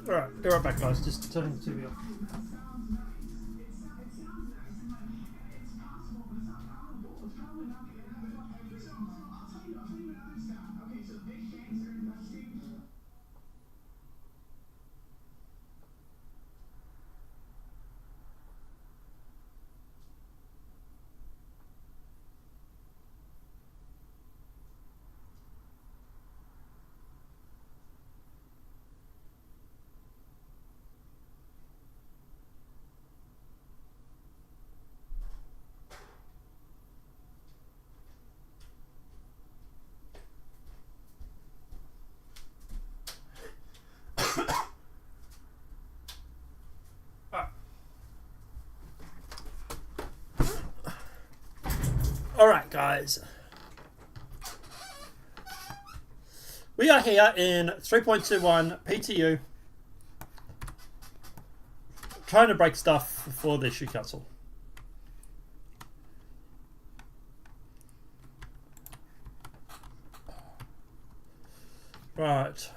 Alright, be right back, guys. Just turning the TV off. Alright, guys. We are here in 3.21 PTU, trying to break stuff for the issue council. Right.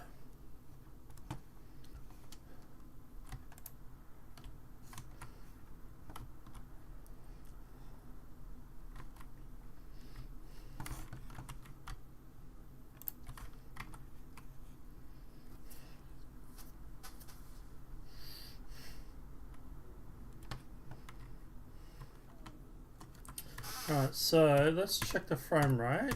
Alright, so let's check the frame rate.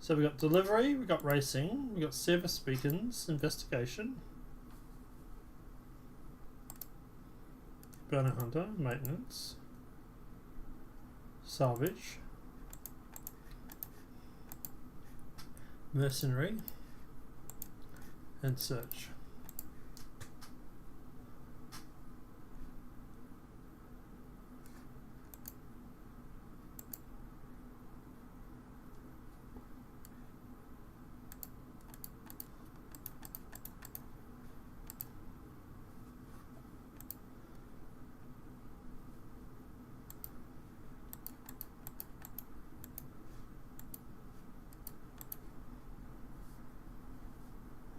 So we got delivery, we got racing, we got service beacons, investigation, bounty hunter, maintenance, salvage, mercenary, and search.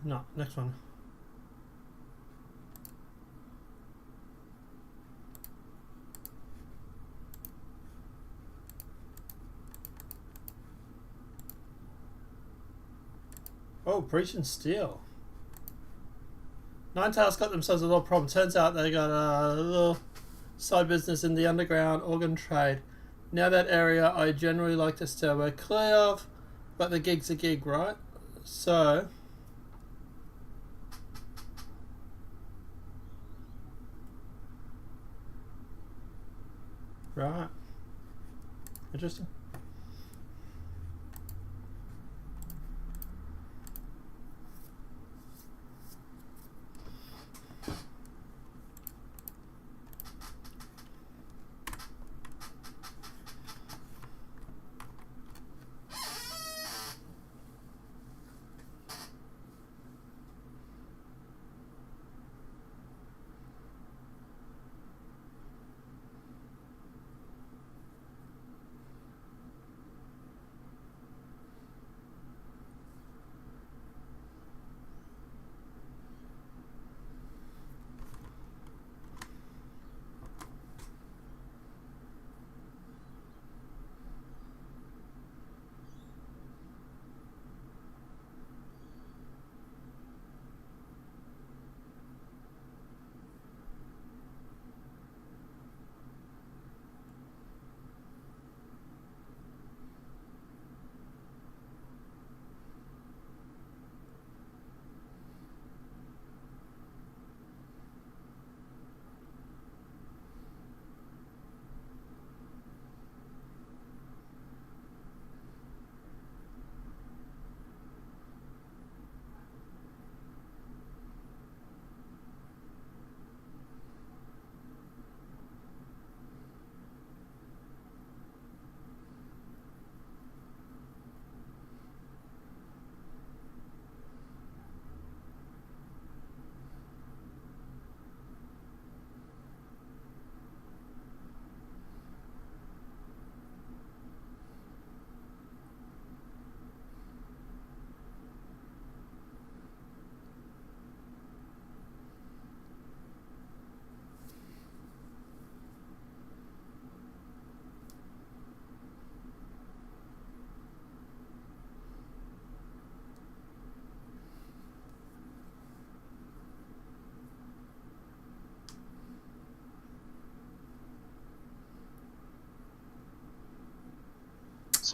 No, next one. Oh, breach and steal. Ninetales got themselves a little problem. Turns out they got a little side business in the underground organ trade. Now that area I generally like to stay away clear of, but the gig's a gig, right? So right. Interesting.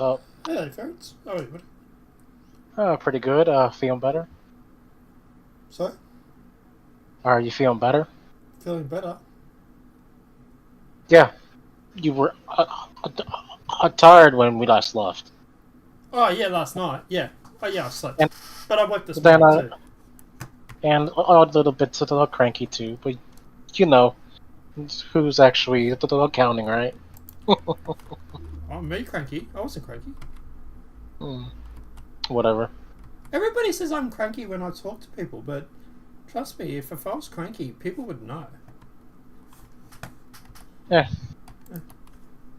up? Hey, Ferrets. How are you, buddy? Pretty good. Feeling better? Sorry? Are you feeling better? Feeling better? Yeah. You were tired when we last left. Oh, yeah, last night. Yeah. Oh, yeah, I slept. And But I woke this then, morning, too. and a little bit a little cranky too, but you know, who's actually counting, right? Oh, me cranky? I wasn't cranky. Hmm, whatever. Everybody says I'm cranky when I talk to people, but trust me, if I was cranky, people would know. Yeah.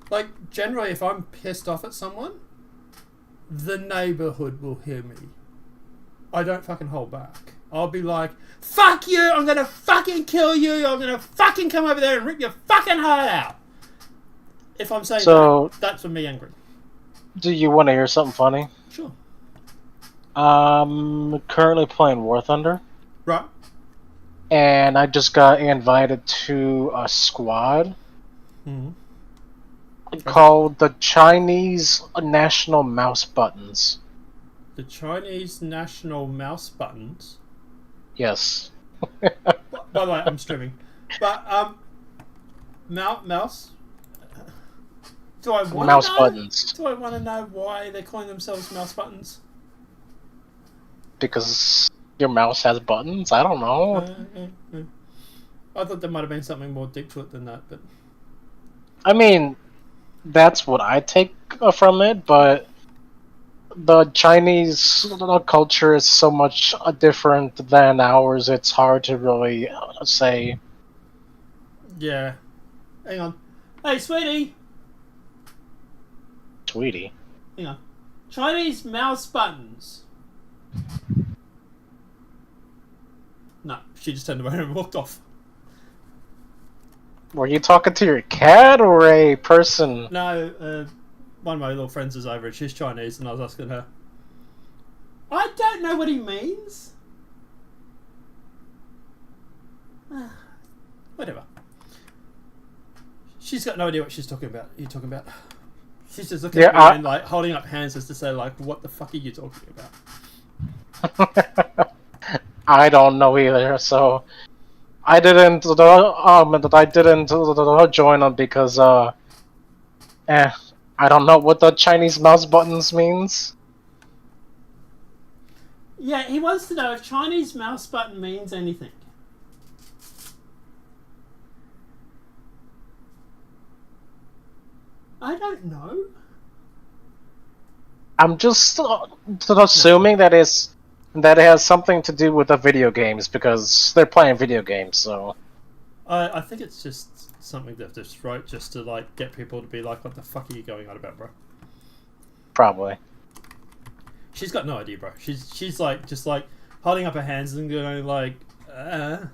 Like, generally, if I'm pissed off at someone, the neighborhood will hear me. I don't fucking hold back. I'll be like, fuck you, I'm gonna fucking kill you, I'm gonna fucking come over there and rip your fucking heart out. If I'm saying that's for me angry. Do you want to hear something funny? Sure. Currently playing War Thunder. Right. And I just got invited to a squad called the Chinese National Mouse Buttons. The Chinese National Mouse Buttons? Yes. By the way, I'm streaming. But, mouse? Do I want mouse to know? buttons. Do I want to know why they're calling themselves mouse buttons? Because your mouse has buttons? I don't know. I thought there might have been something more deep to it than that, but I mean, that's what I take from it, but the Chinese culture is so much different than ours, it's hard to really say. yeah. Hang on. Hey, sweetie! Sweetie. Hang on. Chinese mouse buttons. No, she just turned around and walked off. Were you talking to your cat or a person? No, one of my little friends is over and she's Chinese, and I was asking her. I don't know what he means. Whatever. She's got no idea what she's talking about. You're talking about. She's just looking at me and like holding up hands as to say like, "What the fuck are you talking about?" I don't know either, so I didn't join them because I don't know what the Chinese mouse buttons means. Yeah, he wants to know if Chinese mouse button means anything. I don't know. I'm just assuming that it has something to do with the video games because they're playing video games. So I think it's just something that just wrote just to like get people to be like, "What the fuck are you going on about, bro?" Probably. She's got no idea, bro. She's like just like holding up her hands and going like, and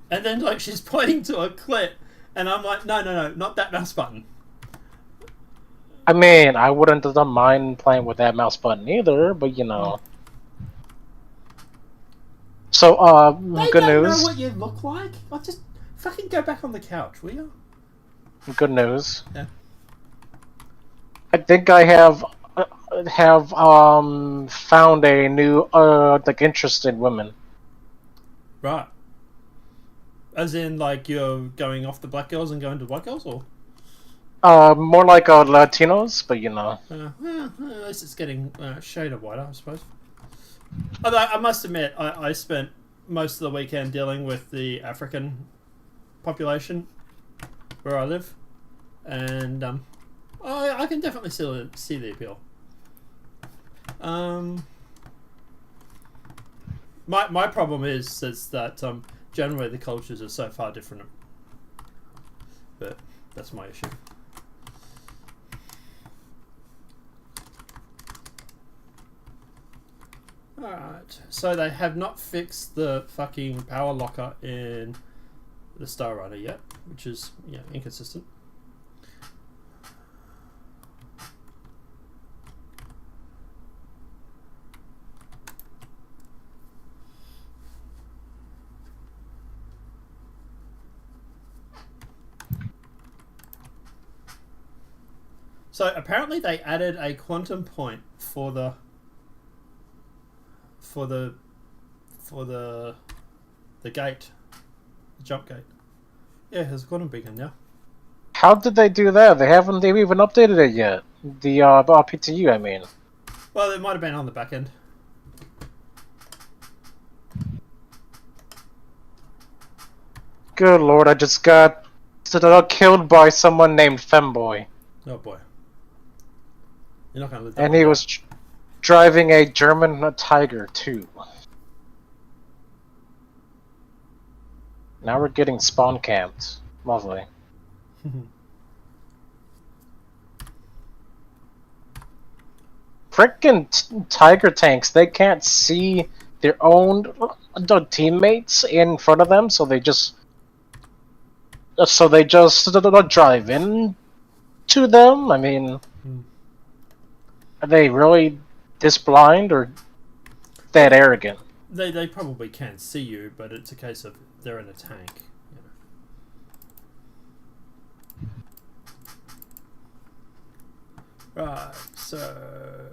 then like she's pointing to a clip, and I'm like, no, not that mouse button. I mean, I wouldn't mind playing with that mouse button either, but you know. So, They good don't news. know what you look like. I'll just fucking go back on the couch, will you? Good news. Yeah. I think I have found a new like interest in women. Right. As in, like you're going off the black girls and going to white girls, or? More like Latinos, but you know. At least it's getting shade of whiter, I suppose. Although I must admit, I spent most of the weekend dealing with the African population where I live, and I can definitely see the appeal. My problem is that generally the cultures are so far different, but that's my issue. Alright, so they have not fixed the fucking power locker in the Star Runner yet, which is, yeah, inconsistent. So apparently they added a quantum point for the for the for the gate, the jump gate. Yeah, there's a quantum beacon now. How did they do that? They haven't even updated it yet. The PTU, I mean. Well, it might have been on the back end. Good lord, I just got killed by someone named Femboy. Oh boy, you're not gonna live that And one he down. was driving a German Tiger, too. Now we're getting spawn camped. Lovely. Frickin' Tiger tanks, they can't see their own teammates in front of them, so they just drive in to them. I mean, are they really this blind or that arrogant? They probably can see you, but it's a case of they're in a tank. Right, so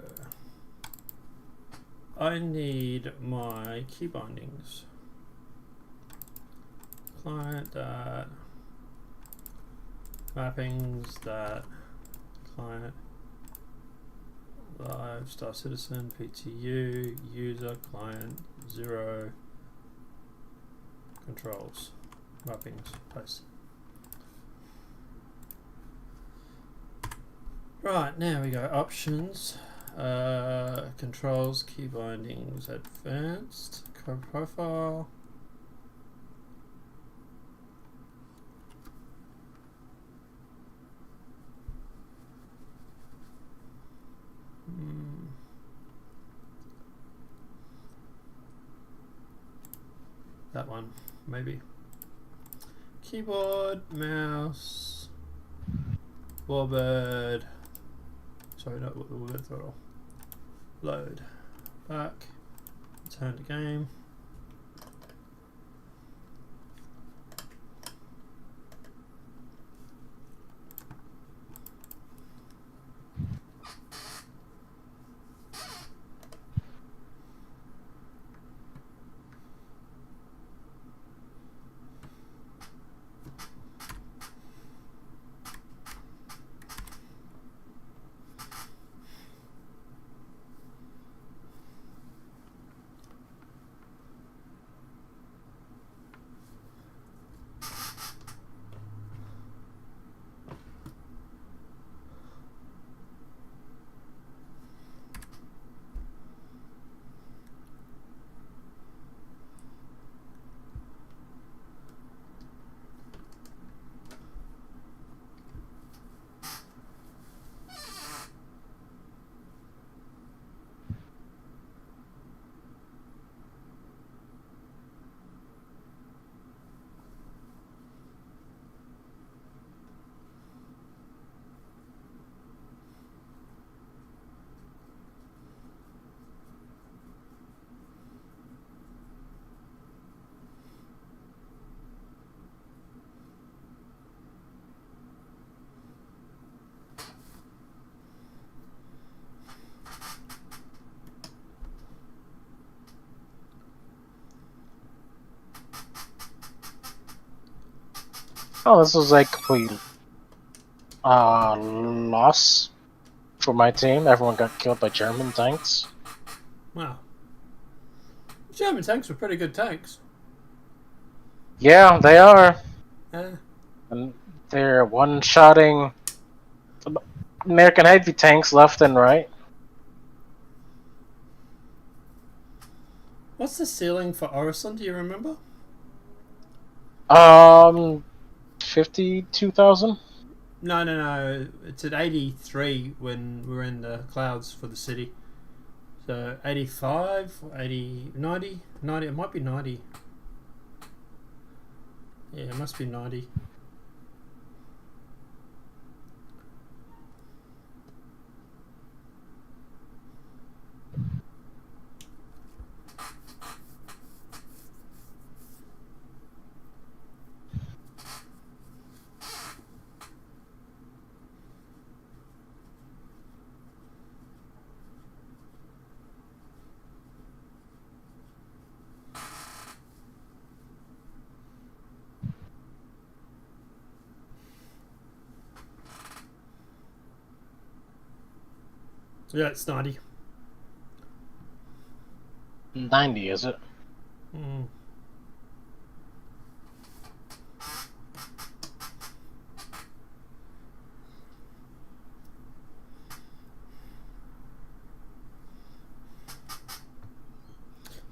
I need my key bindings. Client that mappings that client live Star Citizen PTU user client 0 controls mappings place. Right, now we go options, controls, key bindings, advanced, profile. That one, maybe. Keyboard, mouse, warbird. Sorry, not warbird throttle. Load. Back. Return to game. Oh, this was a complete loss for my team. Everyone got killed by German tanks. Wow. German tanks were pretty good tanks. Yeah, they are. Yeah. And they're one-shotting American heavy tanks left and right. What's the ceiling for Orison? Do you remember? 52,000? No. It's at 83 when we're in the clouds for the city. So 85, 80, 90? 90, it might be 90. Yeah, it must be 90. Yeah, it's 90. 90, is it? Mm.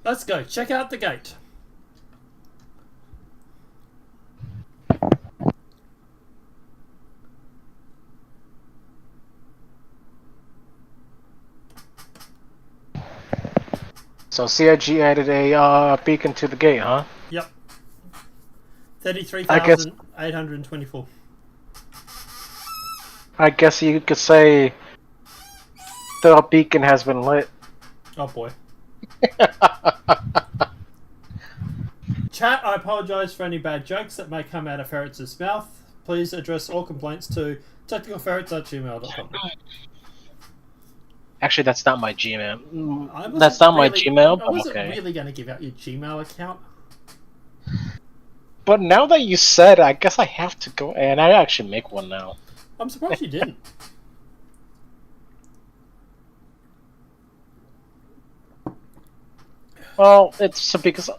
Let's go. Check out the gate. So CIG added a beacon to the gate, huh? Yep. I guess 33,824. I guess you could say the beacon has been lit. Oh boy. Chat, I apologise for any bad jokes that may come out of Ferret's mouth. Please address all complaints to technicalferrets@gmail.com. Actually, that's not my Gmail. I That's wasn't not my really, Gmail, I but wasn't okay. really going to give out your Gmail account. But now that you said it, I guess I have to go and I actually make one now. I'm surprised you didn't. Well, it's because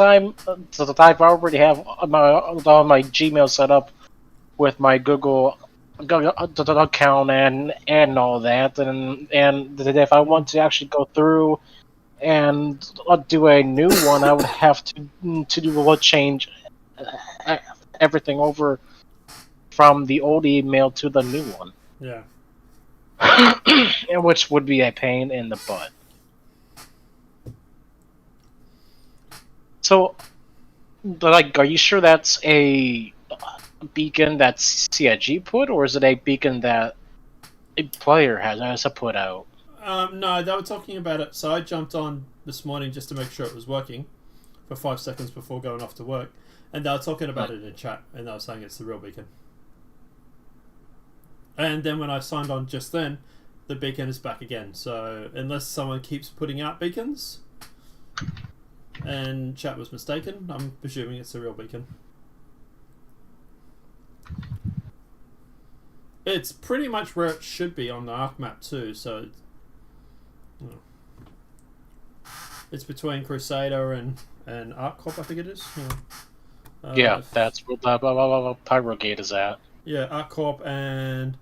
I'm so that I've already have my Gmail set up with my Google account and all that, and if I want to actually go through and do a new one, I would have to do a change everything over from the old email to the new one, Yeah. which would be a pain in the butt. So, like, are you sure that's a beacon that CIG put, or is it a beacon that a player has put out? No, they were talking about it, so I jumped on this morning just to make sure it was working for 5 seconds before going off to work, and they were talking about it in chat, and they were saying it's the real beacon. And then when I signed on just then, the beacon is back again. So unless someone keeps putting out beacons, and chat was mistaken, I'm presuming it's the real beacon. It's pretty much where it should be on the Arc map too, so it's between Crusader and Arc Corp, I think it is. Yeah, that's where the Pyro Gate is at. Yeah, Arc Corp and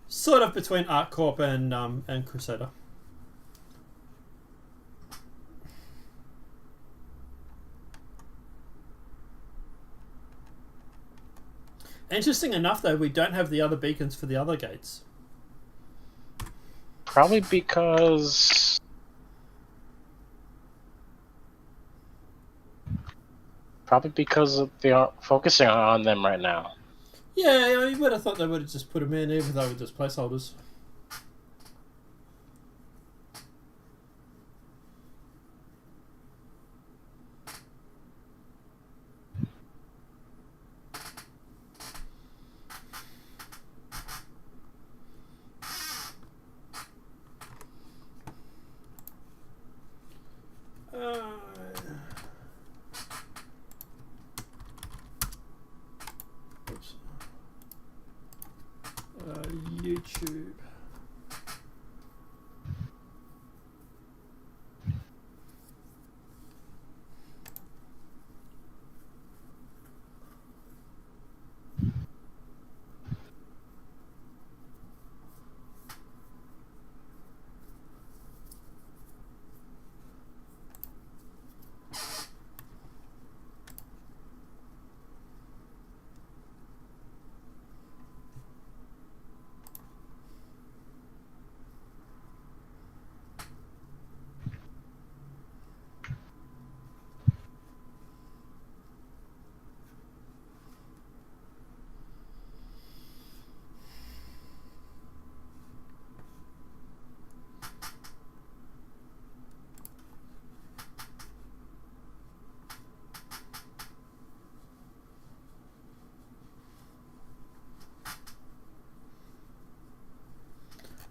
sort of between Arc Corp and Crusader. Interesting enough, though, we don't have the other beacons for the other gates. Probably because they aren't focusing on them right now. Yeah, you would have thought they would have just put them in, even though with just placeholders. YouTube.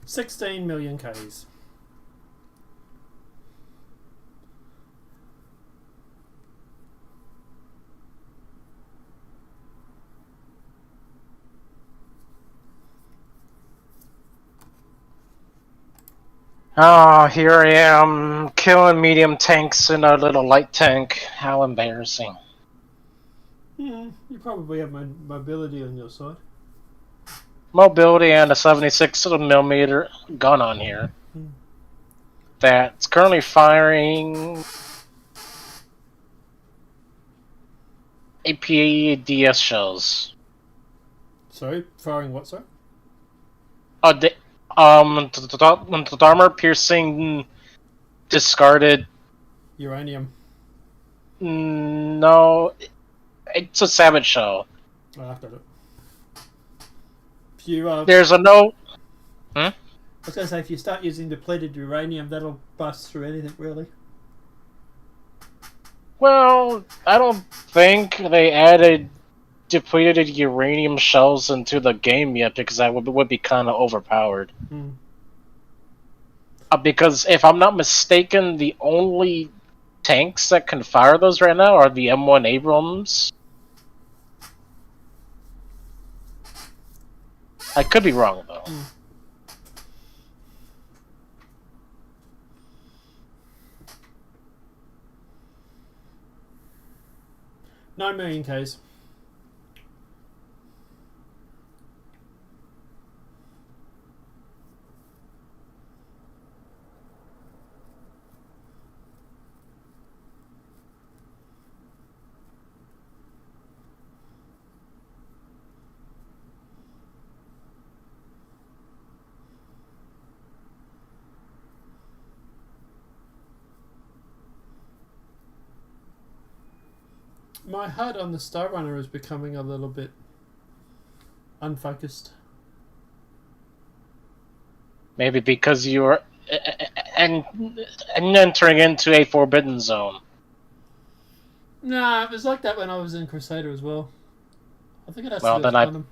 $16 million Ks. Oh, here I am, killing medium tanks in a little light tank. How embarrassing. You probably have mobility on your side. Mobility and a 76mm gun on here. That's currently firing APDS shells. Sorry, firing what, sorry? The armor piercing discarded. Uranium. No, it's a savage shell. Oh, I've got it. If you, There's a no. I was going to say, if you start using depleted uranium, that'll bust through anything, really. Well, I don't think they added depleted uranium shells into the game yet because that would be kind of overpowered. Because if I'm not mistaken, the only tanks that can fire those right now are the M1 Abrams. I could be wrong though. $9 million Ks. My HUD on the Star Runner is becoming a little bit unfocused. Maybe because you're and entering into a forbidden zone. Nah, it was like that when I was in Crusader as well. I think it has Well, to do with quantum.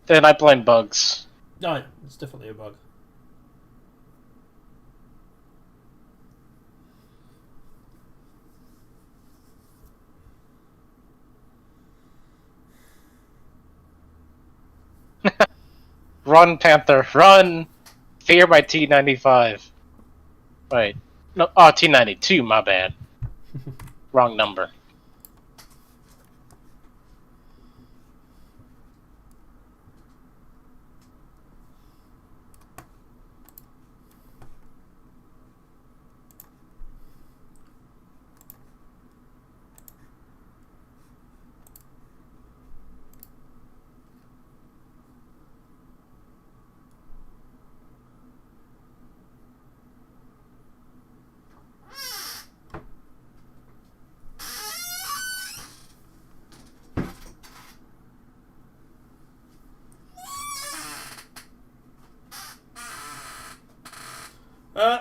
Then I blame bugs. No, yeah, it's definitely a bug. Run, Panther, run! Fear by T95. Wait. No, T92, my bad. Wrong number.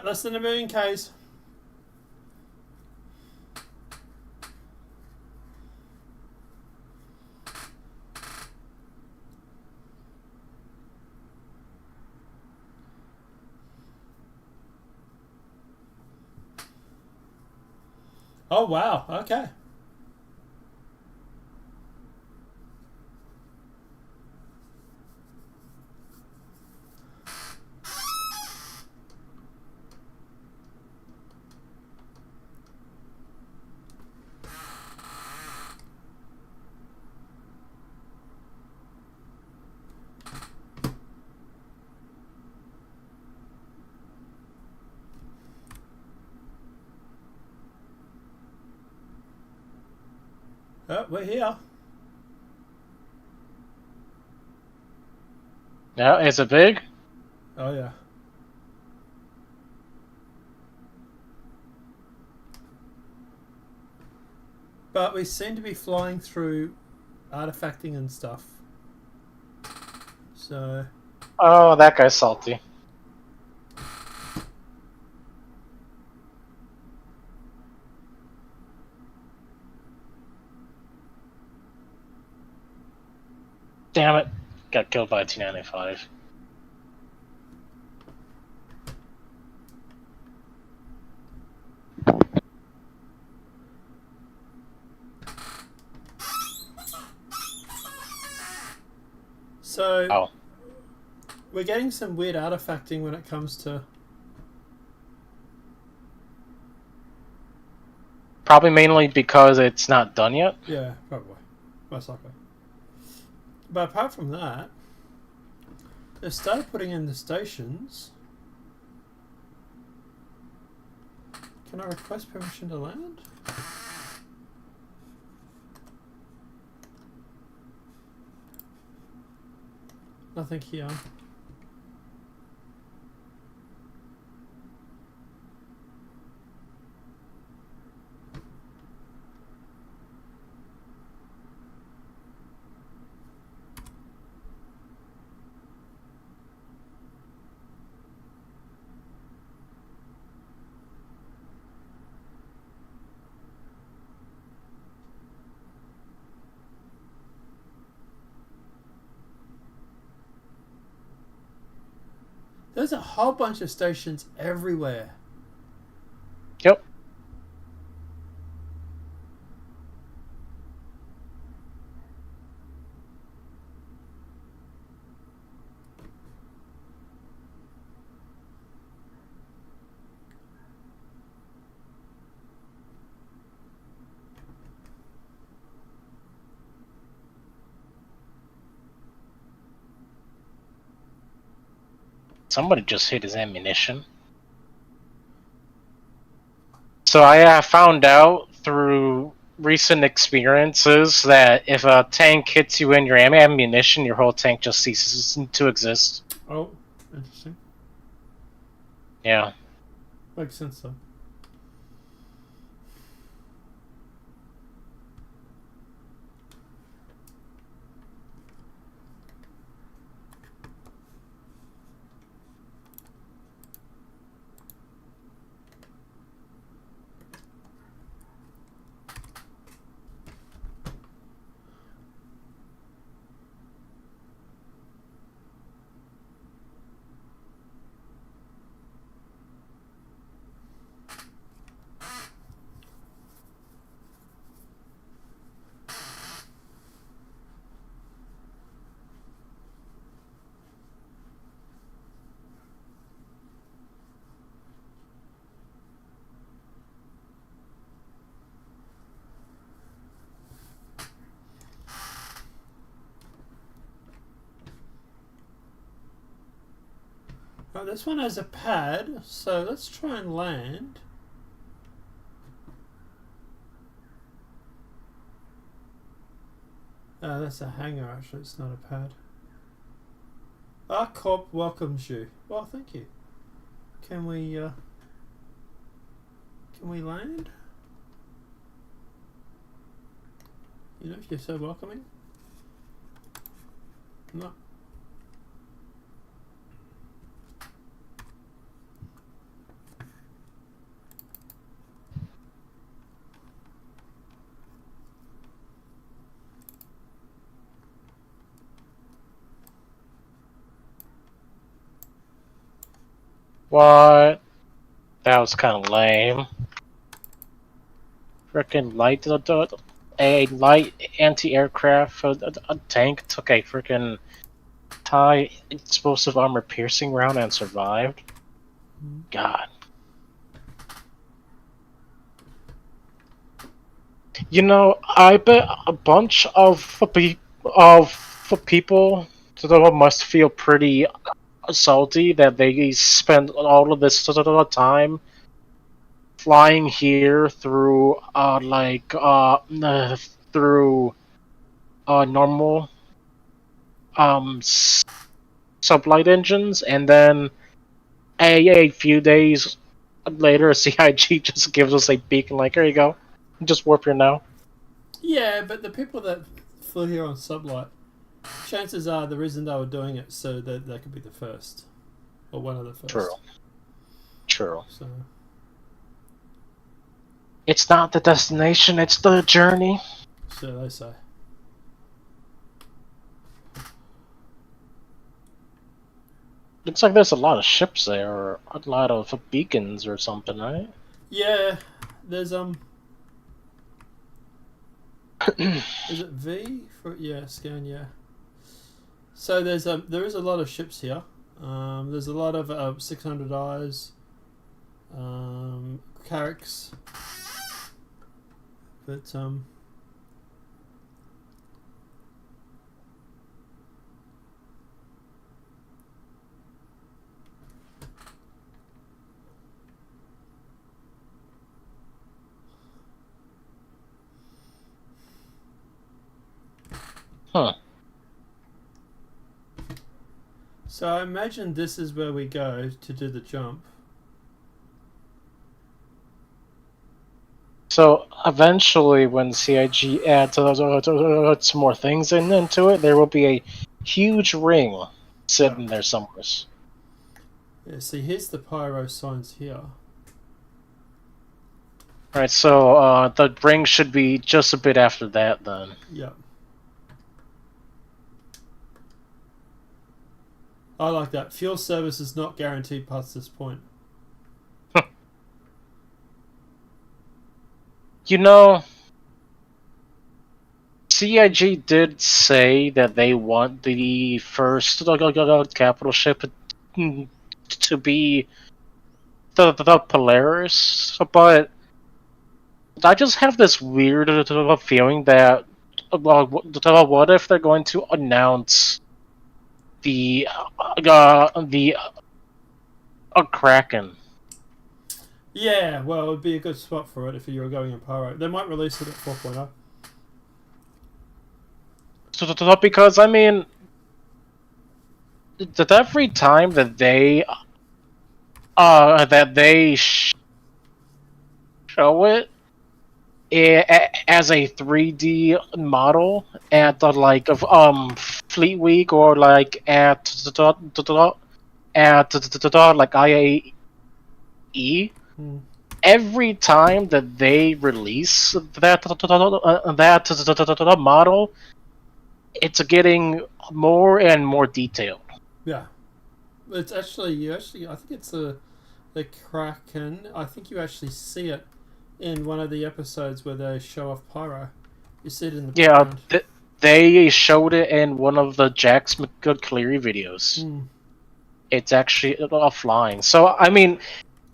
Less than $1 million Ks. Oh wow, okay. We're here. Yeah, is it big? Oh yeah. But we seem to be flying through artifacting and stuff. So... Oh, that guy's salty. Damn it. Got killed by a T95. So... Oh. We're getting some weird artifacting when it comes to Probably mainly because it's not done yet. Yeah, probably. Most likely. But apart from that, they've started putting in the stations. Can I request permission to land? Nothing here. There's a whole bunch of stations everywhere. Yep. Somebody just hit his ammunition. So I found out through recent experiences that if a tank hits you in your ammunition, your whole tank just ceases to exist. Oh, interesting. Yeah. Makes sense though. Oh, this one has a pad, so let's try and land. That's a hangar actually, it's not a pad. Our corp welcomes you. Well, thank you. Can we land? You know, if you're so welcoming. No. What? That was kind of lame. Frickin' a light anti-aircraft a tank took a frickin' TIE explosive armor piercing round and survived. God. You know, I bet a bunch of people must feel pretty salty that they spent all of this time flying here through through normal sublight engines, and then a few days later, CIG just gives us a beacon like, here you go, just warp here now. Yeah, but the people that flew here on sublight, chances are the reason they were doing it so that they could be the first, or one of the first. True. So it's not the destination; it's the journey. So they say. Looks like there's a lot of ships there, or a lot of beacons or something, right? Yeah, there's is it V for scan? Yeah. So there is a lot of ships here. There's a lot of 600 eyes, Carracks. But Huh. so I imagine this is where we go to do the jump. So eventually, when CIG adds some more things into it, there will be a huge ring sitting there somewhere. Yeah, see, here's the pyro signs here. Right, so the ring should be just a bit after that then. Yeah. I like that. Fuel service is not guaranteed past this point. You know, CIG did say that they want the first capital ship to be the Polaris, but I just have this weird feeling that, well, what if they're going to announce the Kraken? Yeah, well, it would be a good spot for it if you were going in pyro. They might release it at 4.0. Because I mean, that every time that they show it as a 3D model at the like of Fleet Week or like at like IAE. Every time that they release that model, it's getting more and more detailed. Yeah, it's actually I think it's the Kraken. I think you actually see it in one of the episodes where they show off pyro. You see it in the background. They showed it in one of the Jax McCleary videos. It's actually flying. So I mean,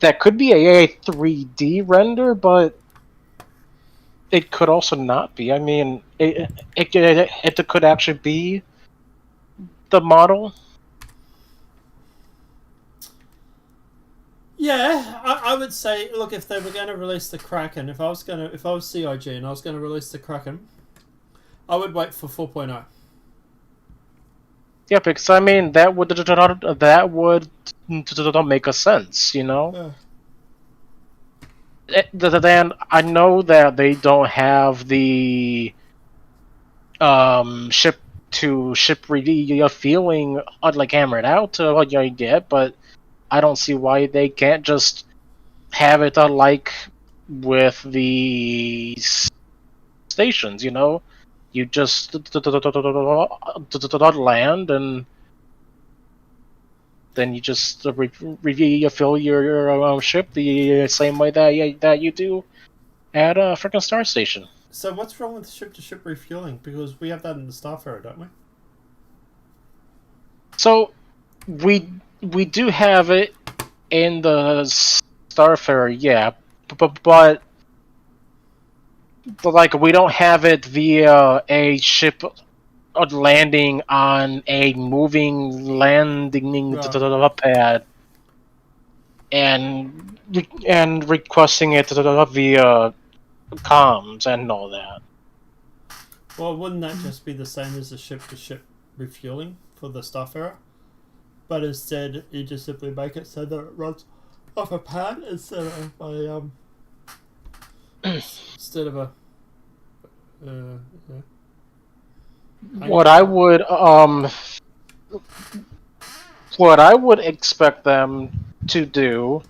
that could be a 3D render, but it could also not be. I mean, it could actually be the model. Yeah, I would say, look, if they were going to release the Kraken, if I was CIG and I was going to release the Kraken, I would wait for 4.0. Yeah, because I mean that would make a sense, you know. Then I know that they don't have the ship to ship feeling like hammered out yet, but I don't see why they can't just have it like with the stations, you know. You just land and then you just refill your ship the same way that you do at a freaking Star Station. So what's wrong with ship-to-ship refueling? Because we have that in the Starfarer, don't we? So we do have it in the Starfarer, yeah, but like we don't have it via a ship landing on a moving landing pad and requesting it via comms and all that. Well, wouldn't that just be the same as the ship-to-ship refueling for the Starfarer? But instead, you just simply make it so that it runs off a pad instead of a What I would expect them to do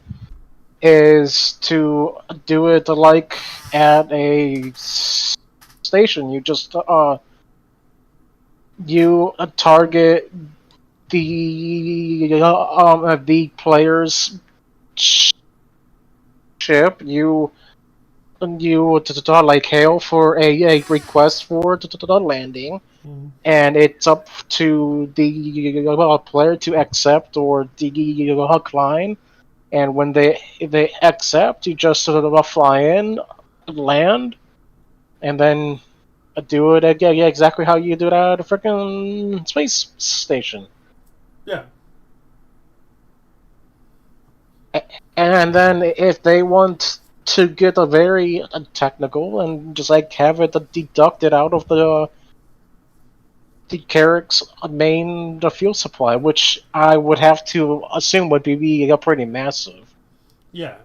is to do it like at a station. You just you target the player's ship. You like hail for a request for landing, and it's up to the player to accept or decline. And when they accept, you just fly in, land, and then do it again, yeah, exactly how you do that at a freaking space station. Yeah. And then if they want to get a very technical and just like have it deducted out of the Carrick's main the fuel supply, which I would have to assume would be pretty massive. Yeah.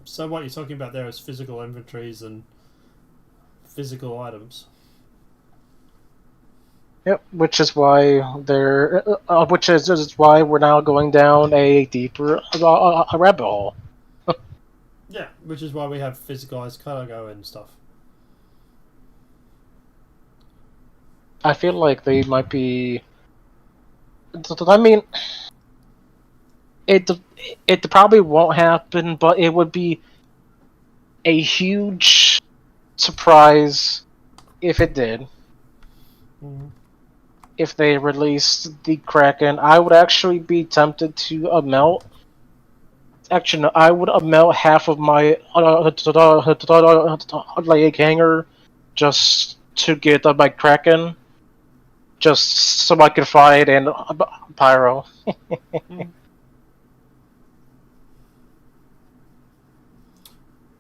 So what you're talking about there is physical inventories and physical items. Yep, which is why which is why we're now going down a deeper a rabbit hole. Yeah, which is why we have physicalized cargo and stuff. I feel like they might be. I mean, it it probably won't happen, but it would be a huge surprise if it did. Mm. If they released the Kraken, I would actually be tempted to melt. Actually, no, I would melt half of my like hanger just to get my Kraken, just so I could fly it in Pyro. Mm.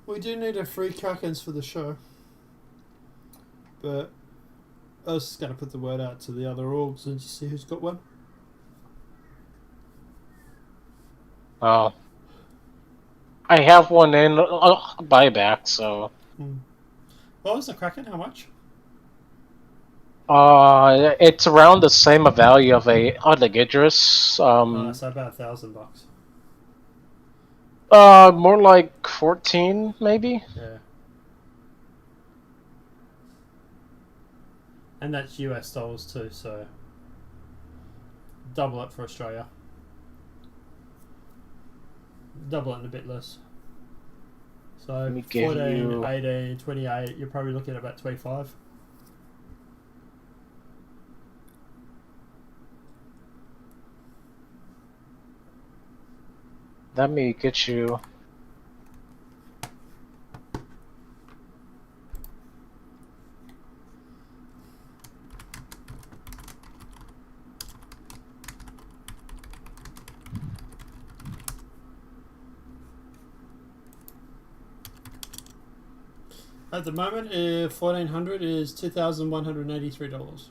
We do need a free Krakens for the show, but I was just going to put the word out to the other orgs and just see who's got one. Oh, I have one in buyback, so. Mm. What was the Kraken? How much? It's around the same value of a Oligidris. So about $1,000. More like 14, maybe. Yeah. And that's US dollars too, so double it for Australia. Double it and a bit less. So Let me give 14, you. 18, 28, you're probably looking at about 25. Let me get you. At the moment, 1400 is $2,183.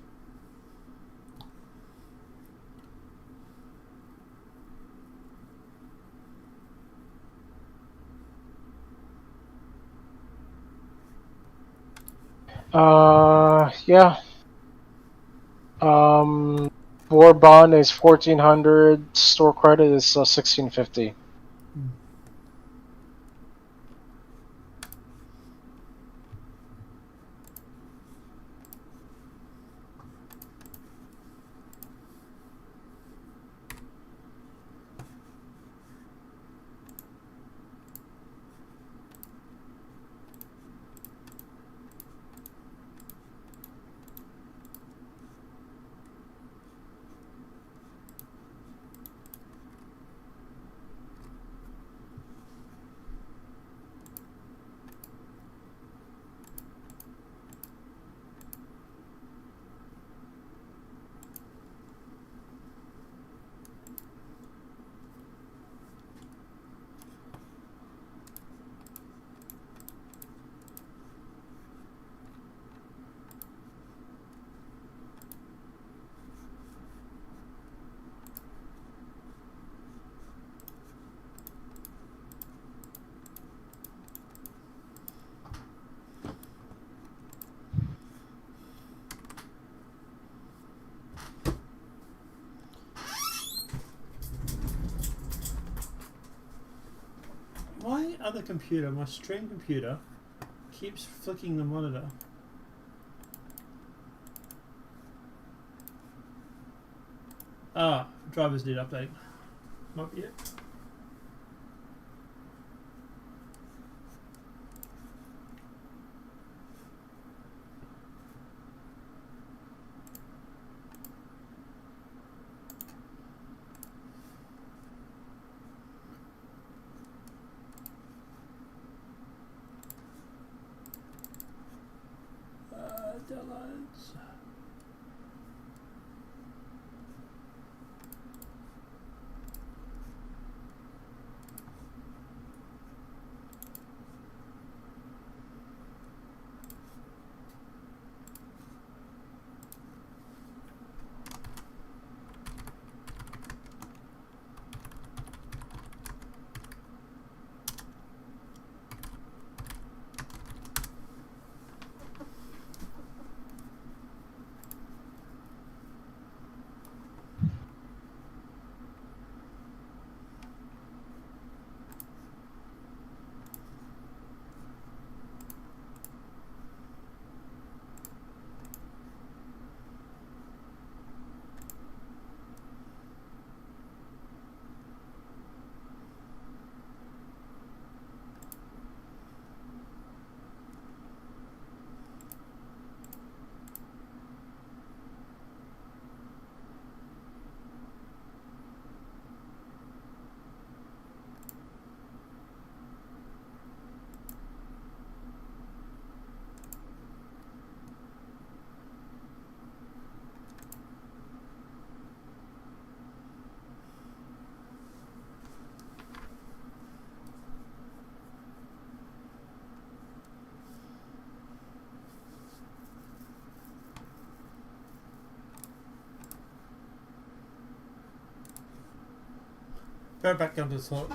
Yeah. Um, War bond is 1400. Store credit is 1650. My other computer, my stream computer, keeps flicking the monitor. Drivers need update. Might be it. downloads. Go back under sort.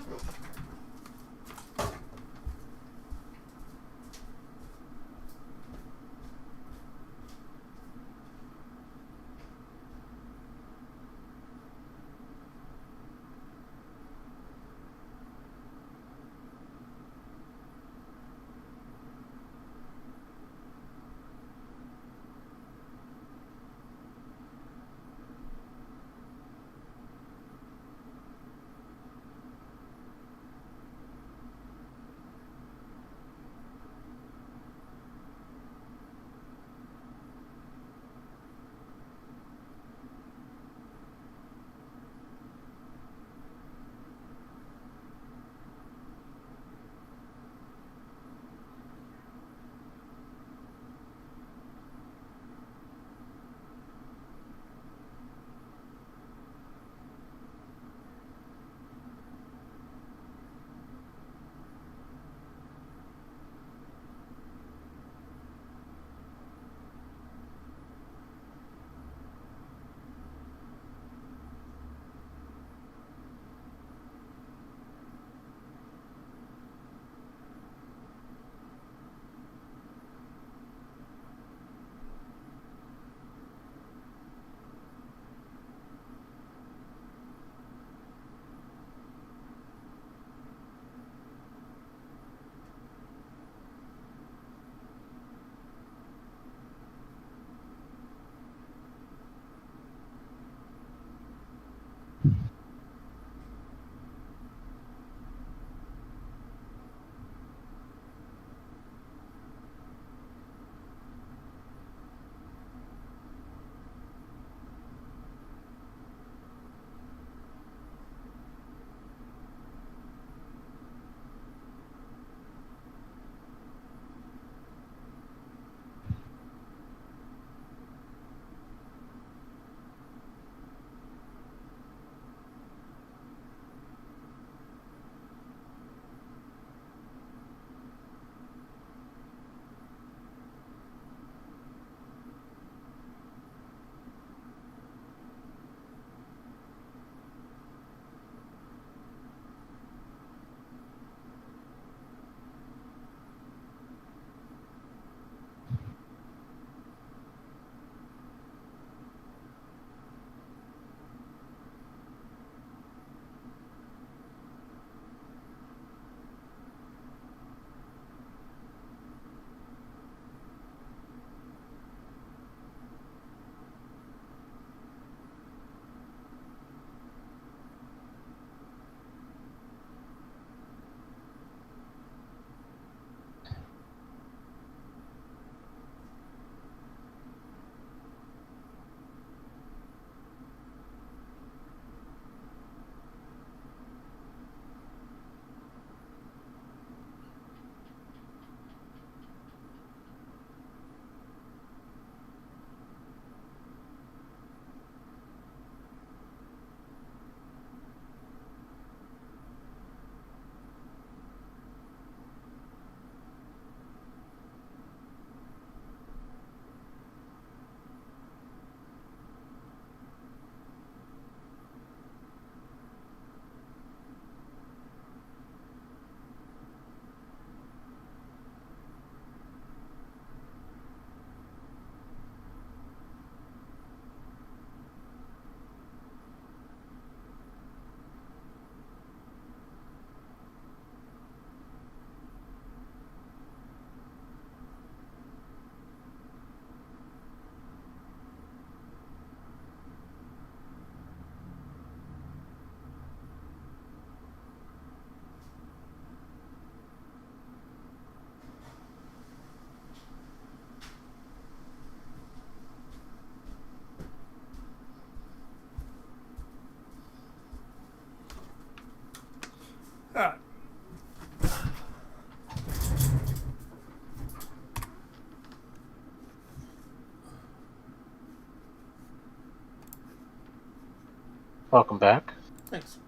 Welcome back. Thanks.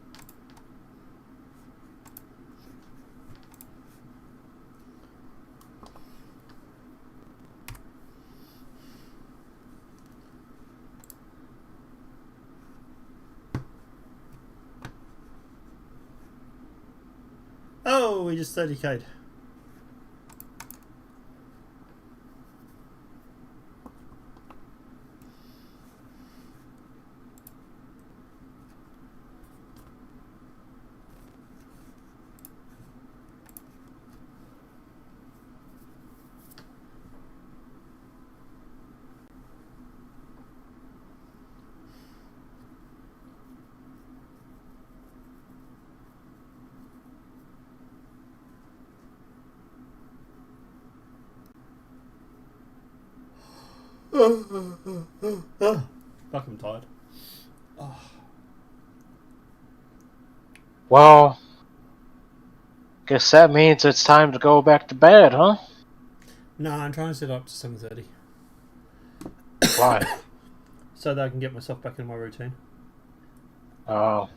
Oh, we just 30k'd. Fuck, I'm tired. Oh. Well, guess that means it's time to go back to bed, huh? Nah, I'm trying to set up to 7:30. Why? So that I can get myself back in my routine. Oh.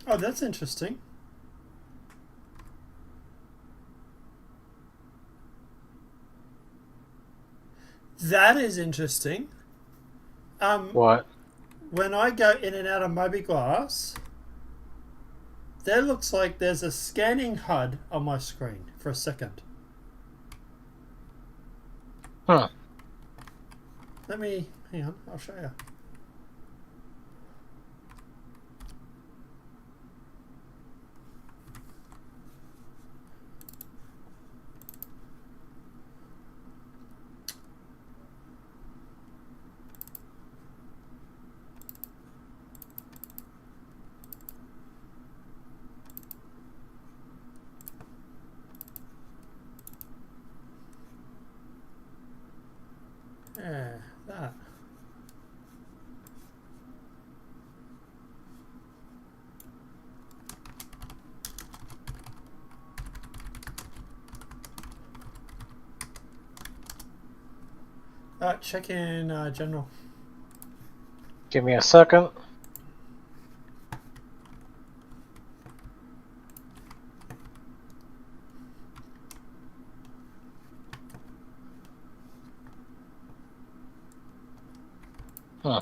Oh, that's interesting. That is interesting. What? When I go in and out of Mobiglass, there looks like there's a scanning HUD on my screen for a second. Huh. Let me... Hang on, I'll show you. Yeah, that. Check in general. Give me a second. Huh.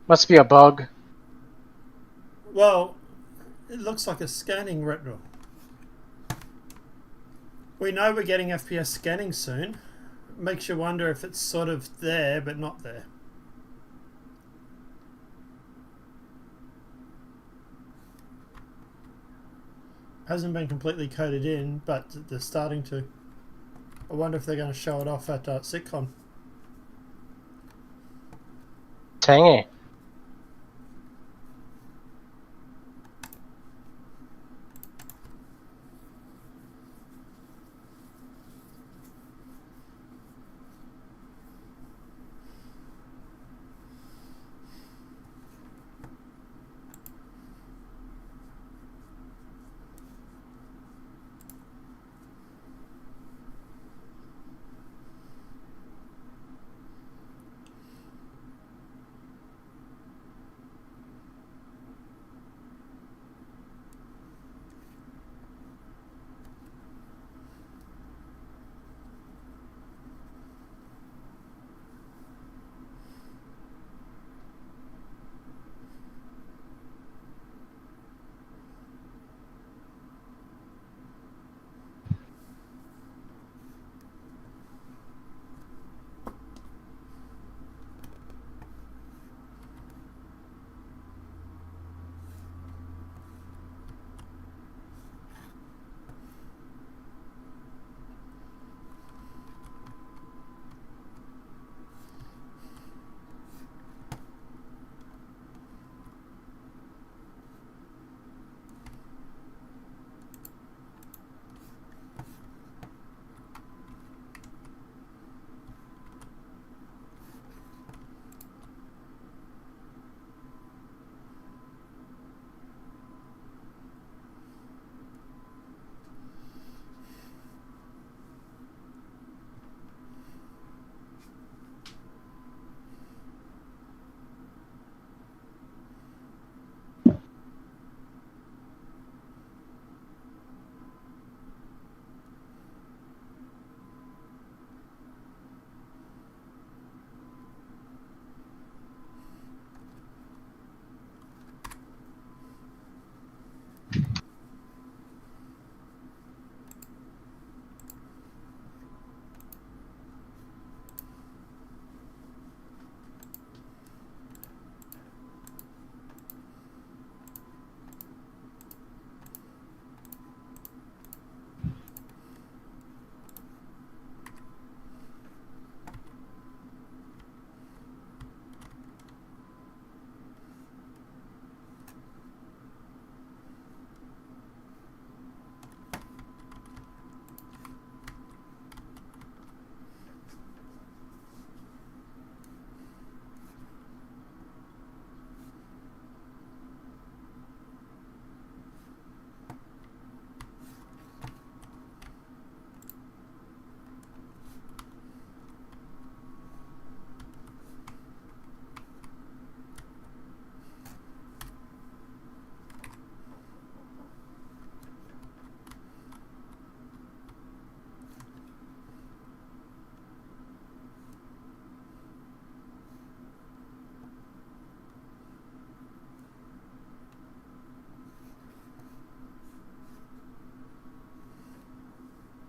Must be a bug. Well, it looks like a scanning retinal. We know we're getting FPS scanning soon. Makes you wonder if it's sort of there but not there. Hasn't been completely coded in, but they're starting to. I wonder if they're going to show it off at SitCon. Tangy.